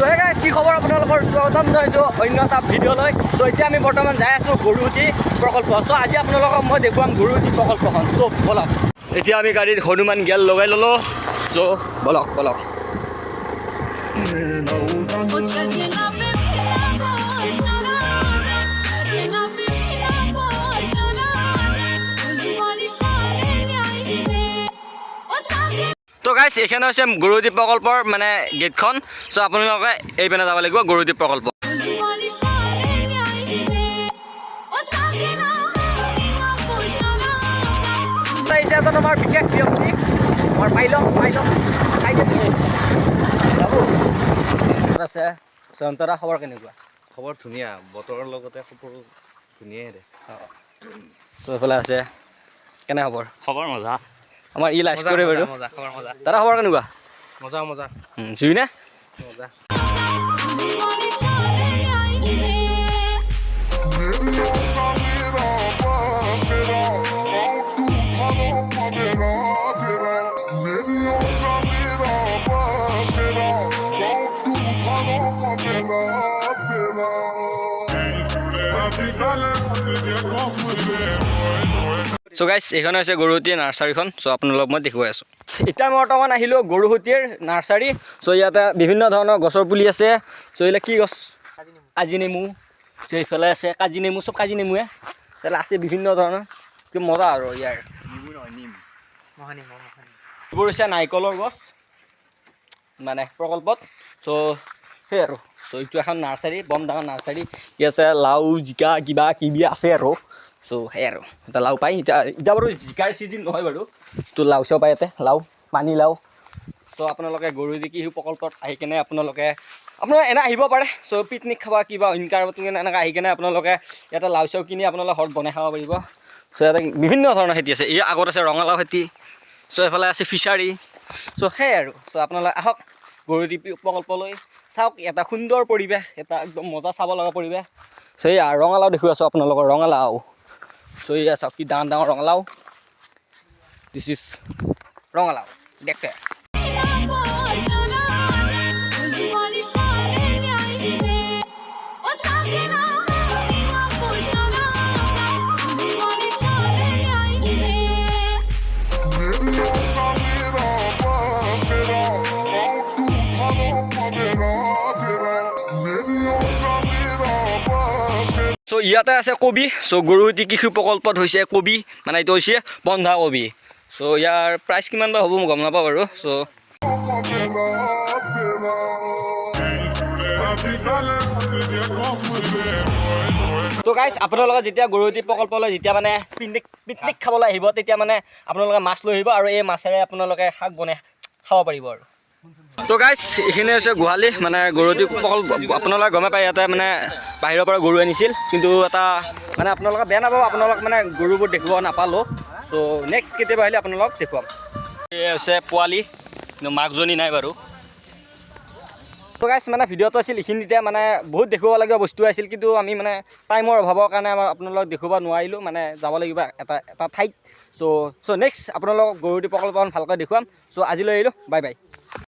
তো hey guys কি খবৰ আপোনালোকৰ স্বাগতম জনাইছোঁ অন্য এটা ভিডিঅ'লৈ। তো এতিয়া আমি বৰ্তমান যাই আছোঁ গৰুসুতি প্ৰকল্প। চ' আজি আপোনালোকক মই দেখুৱাম গৰুসুতি প্ৰকল্পখন। চ' বলক এতিয়া আমি গাড়ীত হনুমান গেল লগাই ল'লোঁ। চ' বলক বলক তো গাইজ এইখানে হৈছে গৰুসুতি প্ৰকল্পৰ মানে গেটখন। চ' আপোনালোকে এই পিনে যাব লাগিব গৰুসুতি প্ৰকল্প। আমাৰ বিশেষ ব্যক্তি আমাৰ পাইলক আছে চয়ন্তৰা। খবৰ কেনেকুৱা? খবৰ ধুনীয়া, বতৰৰ লগতে সকলো ধুনীয়াই দে। চ' এইফালে আছে কেনে খবৰ? খবৰ মজা। আমাৰ ই লাইচ কৰে বাৰু। দাদা খবৰ কেনেকুৱা? মজা মজা জুইনে মজা। চ' গাইজ এইখন হৈছে গৰুসুতি নাৰ্চাৰীখন। চ' আপোনালোকক মই দেখুৱাই আছোঁ। এতিয়া মই বৰ্তমান আহিলোঁ গৰুসুতিৰ নাৰ্চাৰী। চ' ইয়াতে বিভিন্ন ধৰণৰ গছৰ পুলি আছে। চ' এইবিলাক কি গছ? কাজি নেমু। চ' এইফালে আছে কাজি নেমু, চব কাজি নেমুৱে তাতে আছে বিভিন্ন ধৰণৰ। কি মজা আৰু ইয়াৰ এইবোৰ হৈছে নাৰিকলৰ গছ মানে প্ৰকল্পত। চ' সেই আৰু চ' এইটো এখন নাৰ্চাৰী, বম ডাঙৰ নাৰ্চাৰী। কি আছে লাও জিকা কিবা কিবি আছে আৰু। চ' সেই আৰু এটা লাও পায়। এতিয়া বাৰু জিকাৰ ছিজন নহয় বাৰু, তো লাও চাও পায় ইয়াতে, লাও পানী লাও। চ' আপোনালোকে গৰুসুতি কৃষি প্ৰকল্পত আহি কেনে আপোনালোকে এনে আহিব পাৰে। চ' পিকনিক খাব কিবা ইনকামত এনেকৈ আহি কেনে আপোনালোকে ইয়াতে লাও চাও কিনি আপোনালোকে ঘৰত বনাই খাব পাৰিব। চ' ইয়াতে বিভিন্ন ধৰণৰ খেতি আছে। এই আগত আছে ৰঙালাও খেতি। চ' এইফালে আছে ফিচাৰী। চ' সেই আৰু চ' আপোনালোকে আহক গৰুসুতি প্ৰকল্পলৈ, চাওক এটা সুন্দৰ পৰিৱেশ, এটা একদম মজা চাব লগা পৰিৱেশ। চ' এয়া ৰঙালাও দেখুৱাই আছোঁ আপোনালোকৰ, ৰঙালাও। চ' এয়া চাওক কি ডাঙৰ ডাঙৰ ৰঙালাও। দিছ ইজ ৰঙালাও দেখতে। চ' ইয়াতে আছে কবি। চ' গৰুসুতি কৃষি প্ৰকল্পত হৈছে কবি, মানে এইটো হৈছে বন্ধাকবি। চ' ইয়াৰ প্ৰাইচ কিমান বা হ'ব মই গম নাপাওঁ বাৰু। ত' গাইজ আপোনালোকে যেতিয়া গৰুসুতি প্ৰকল্পলৈ যেতিয়া মানে পিকনিক খাবলৈ আহিব, তেতিয়া মানে আপোনালোকে মাছ লৈ আহিব আৰু এই মাছেৰে আপোনালোকে শাক বনাই খাব পাৰিব আৰু। তো গাইজ এইখিনি হৈছে গোহালি, মানে গৰুসুতি প্ৰকল্প। আপোনালোকে গমে পায় ইয়াতে মানে বাহিৰৰ পৰা গৰু আনিছিল, কিন্তু এটা মানে আপোনালোকে বেয়া নাপাব, আপোনালোক মানে গৰুবোৰ দেখিব নাপালোঁ। চ' নেক্সট কেতিয়াবা আহিলে আপোনালোকক দেখুৱাম। এই হৈছে পোৱালি, কিন্তু মাকজনী নাই বাৰু। তো গাইজ মানে ভিডিঅ'টো আছিল এইখিনিতে, মানে বহুত দেখুৱাবলগীয়া বস্তু আছিল, কিন্তু আমি মানে টাইমৰ অভাৱৰ কাৰণে আপোনালোকক দেখুৱাব নোৱাৰিলোঁ, মানে যাব লাগিব এটা ঠাইত। চ' নেক্সট আপোনালোকক গৰুসুতি প্ৰকল্পখন ভালকৈ দেখুৱাম। চ' আজিলৈ আহিলোঁ, বাই বাই।